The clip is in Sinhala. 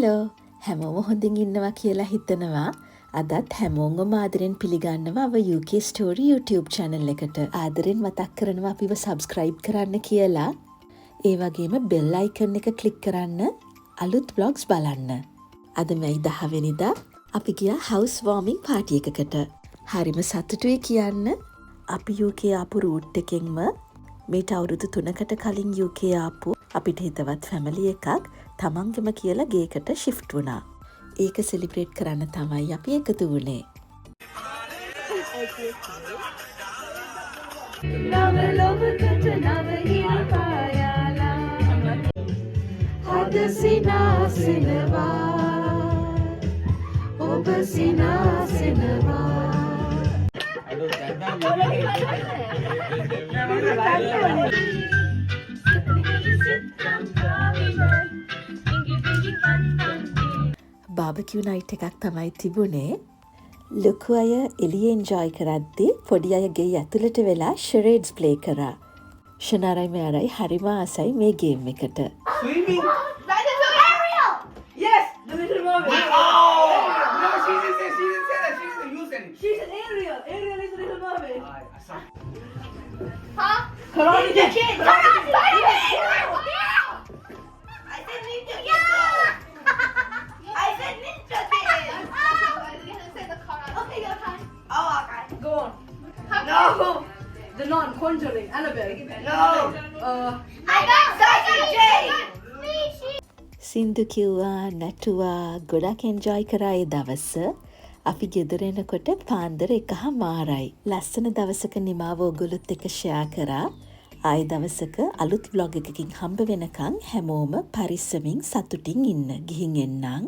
හලෝ හැමෝම හොඳින් ඉන්නවා කියලා හිතනවා. අදත් හැමෝම ආදරෙන් පිළිගන්නවා අව UK Story YouTube channel එකට. ආදරෙන් මතක් කරනවා අපිව subscribe කරන්න කියලා. ඒ වගේම bell icon එක click කරන්න අලුත් vlogs බලන්න. අද මේ 10 වෙනිදා අපි ගියා house warming party එකකට. හරිම සතුටුයි කියන්න. අපි UK ආපු route එකෙන්ම මේට අවුරුදු 3කට කලින් UK ආපු අපිට හිතවත් ෆැමිලි එකක් තමන්ගම කියලා ගේකට shift වුණා. ඒක සෙලිබ්‍රේට් කරන්න තමයි අපි එකතු වුණේ. නව ලොවකට නව හිරිපායාලා හද සිනාසෙනවා ඔබ සිනාසෙනවා බාබකියු නයිට් එකක් තමයි තිබුණේ. ලොකු අය එළියේ එන්ජොයි කරද්දී පොඩි අය ගේ ඇතුළට වෙලා charades play කරා. ෂනාරයි මෙයාරයි හරිම ආසයි මේ ගේම් එකට. Swimming? That is Ariel! Yes! The little mermaid! Oh! No, she didn't say that. She didn't use any. She's an Ariel. Ariel is a little mermaid. Huh? Karate Ninja Kid. Kid. Karate Kid. I said Ninja Kid. I said Ninja Kid. Okay, your time. Oh, okay. Go on. No. The nun, Conjuring, Annabelle. No. I got Sergeant J. සින්දු කිව්වා නැටුවා ගොඩක් එන්ජොයි කරා ඒ දවස. අපි ගෙදර එනකොට පාන්දර 1:00යි. ලස්සන දවසක නිමාව ඔයගොල්ලොත් එක්ක ෂෙයා කරා. ආයෙ දවසක අලුත් vlog එකකින් හම්බ වෙනකන් හැමෝම පරිස්සමින් සතුටින් ඉන්න. ගිහින් එන්නම්.